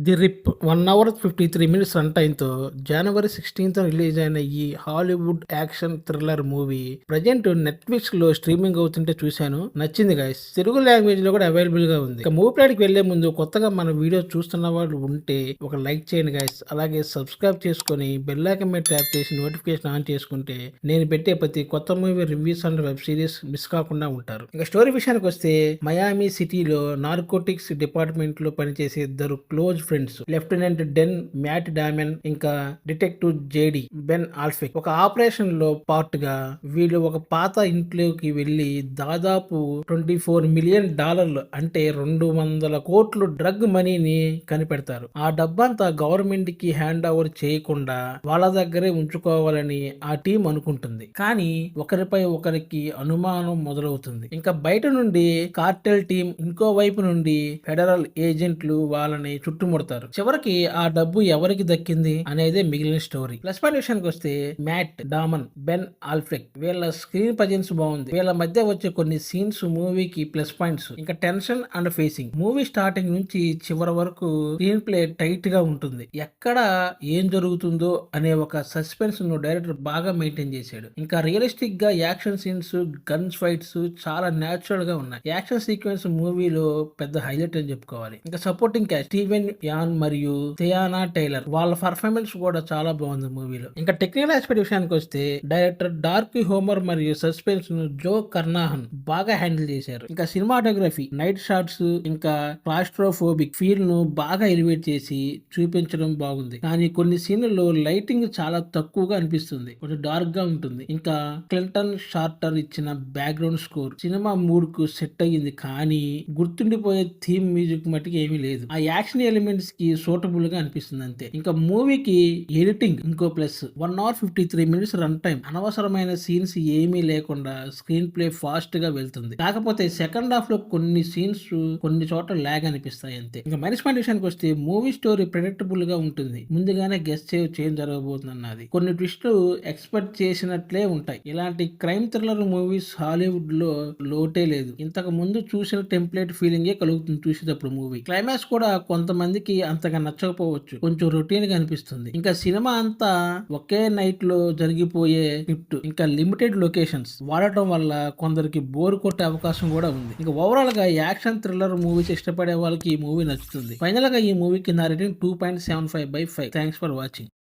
The rip 1 hour 53 minutes run టైంతో జనవరి 16th release అయిన ఈ Hollywood action thriller movie present Netflix లో స్ట్రీమింగ్ అవుతుంటే చూశాను. నచ్చింది గైస్. తెలుగు లాంగ్వేజ్ లో కూడా అవైలబుల్ గా ఉంది. ఇక మూవీ ప్లాట్కి వెళ్లే ముందు కొత్తగా మన వీడియో చూస్తున్న వాళ్ళు ఉంటే ఒక లైక్ చేయండి గైస్. అలాగే సబ్స్క్రైబ్ చేసుకొని బెల్ ఐకాన్ మీద ట్యాప్ చేసి నోటిఫికేషన్ ఆన్ చేసుకుంటే నేను పెట్టే ప్రతి కొత్త movie reviews and web series miss కాకుండా ఉంటారు. ఇక స్టోరీ విషయానికి వస్తే మయామి సిటీలో నార్కోటిక్స్ డిపార్ట్మెంట్ లో పనిచేసే ఇద్దరు close friends lieutenant Dane Matt Damon ఇంకా డిటెక్టివ్ జేడి బెన్ ఆల్ఫెక్ ఒక ఆపరేషన్ లో పార్ట్ గా వీళ్ళు ఒక పాత ఇంట్లోకి వెళ్లి దాదాపు $24 మిలియన్ అంటే 200 కోట్లు డ్రగ్ మనీని కనిపెడతారు. ఆ డబ్బంతా గవర్నమెంట్ కి హ్యాండ్ ఓవర్ చేయకుండా వాళ్ళ దగ్గరే ఉంచుకోవాలని ఆ టీం అనుకుంటుంది. కానీ ఒకరిపై ఒకరికి అనుమానం మొదలవుతుంది. ఇంకా బయట నుండి కార్టెల్ టీం, ఇంకో వైపు నుండి ఫెడరల్ ఏజెంట్లు వాళ్ళని చుట్టుముడతారు. చివరికి ఆ డబ్బు ఎవరికి దక్కింది అనేదే మిగిలిన స్టోరీ. ప్లస్ పాయింట్ విషయానికి వస్తే మ్యాట్ డామన్, బెన్ ఆల్ఫ్లెక్ వీళ్ళ స్క్రీన్ ప్రజెన్స్ బాగుంది. వీళ్ళ మధ్య వచ్చే కొన్ని సీన్స్ మూవీకి ప్లస్ పాయింట్స్. ఇంకా tension and facing movie starting నుంచి చివరి వరకు స్క్రీన్ ప్లే టైట్ గా ఉంటుంది. ఎక్కడ ఏం జరుగుతుందో అనే ఒక సస్పెన్స్ ను డైరెక్టర్ బాగా మెయింటైన్ చేశాడు. ఇంకా రియలిస్టిక్ గా యాక్షన్ సీన్స్, గన్స్ ఫైట్స్ చాలా న్యాచురల్ గా ఉన్నాయి. యాక్షన్ సీక్వెన్స్ మూవీలో పెద్ద హైలైట్ అని చెప్పుకోవాలి. ఇంకా సపోర్టింగ్ క్యాస్ట్ స్టీవెన్ యాన్ మరియు థియానా టైలర్ వాళ్ళ పర్ఫార్మెన్స్ కూడా చాలా బాగుంది మూవీలో. ఇంకా టెక్నికల్ ఆస్పెక్ట్ విషయానికి వస్తే డైరెక్టర్ డార్క్ హోమర్ మరియు సస్పెన్స్ ను జో కర్నాహన్ బాగా హ్యాండిల్ చేశారు. ఇంకా సినిమాటోగ్రఫీ, నైట్ షాట్స్, ఇంకా క్లాస్ట్రోఫోబిక్ ఫీల్ ను బాగా ఎలివేట్ చేసి చూపించడం బాగుంది. కానీ కొన్ని సీన్లలో లైటింగ్ చాలా తక్కువగా అనిపిస్తుంది, కొంచెం డార్క్ గా ఉంటుంది. ఇంకా క్లింటన్ షార్టర్ ఇచ్చిన బ్యాక్గ్రౌండ్ స్కోర్ సినిమా మూడ్ కు సెట్ అయ్యింది, కానీ గుర్తుండిపోయే థీమ్ మ్యూజిక్ మట్టుకు ఏమీ లేదు. ఆ యాక్షన్ ఎలిమెంట్స్ కి సూటబుల్ గా అనిపిస్తుంది అంతే. ఇంకా మూవీకి ఎడిటింగ్ ఇంకో plus. 1 hour 53 minutes run time, అనవసరమైన సీన్స్ ఏమీ లేకుండా స్క్రీన్ ప్లే ఫాస్ట్ గా వెళ్తుంది. కాకపోతే సెకండ్ హాఫ్ లో కొన్ని సీన్స్ కొన్ని చోట్ల ల్యాగ్ అనిపిస్తాయి అంతే. ఇంకా మైనస్ పాయింట్ విషయానికి వస్తే మూవీ స్టోరీ ప్రెడిక్టబుల్ గా ఉంటుంది. ముందుగానే గెస్ చేంజ్ జరగబోతుంది అన్నది. కొన్ని ట్విస్టులు ఎక్స్పెక్ట్ చేసినట్లే ఉంటాయి. ఇలాంటి క్రైమ్ థ్రిల్లర్ మూవీస్ హాలీవుడ్ లో లోటే లేదు. ఇంతకు ముందు చూసిన టెంప్లెట్ ఫీలింగే కలుగుతుంది చూసేటప్పుడు. మూవీ క్లైమాక్స్ కూడా కొంతమందికి అంతగా నచ్చకపోవచ్చు, కొంచెం రొటీన్ గా అనిపిస్తుంది. ఇంకా సినిమా అంతా ఒకే నైట్ లో జరిగిపోయే స్క్రిప్ట్, ఇంకా లిమిటెడ్ లొకేషన్స్ వాడటం వల్ల కొందరికి బోర్ కొట్టే అవకాశం కూడా ఉంది. ఇంకా ఓవరాల్ గా యాక్షన్ థ్రిల్లర్ మూవీస్ ఇష్టపడే వాళ్ళకి ఈ మూవీ నచ్చుతుంది. ఫైనల్ గా ఈ మూవీకి నా రేటింగ్ 2.75/5. Thanks for watching.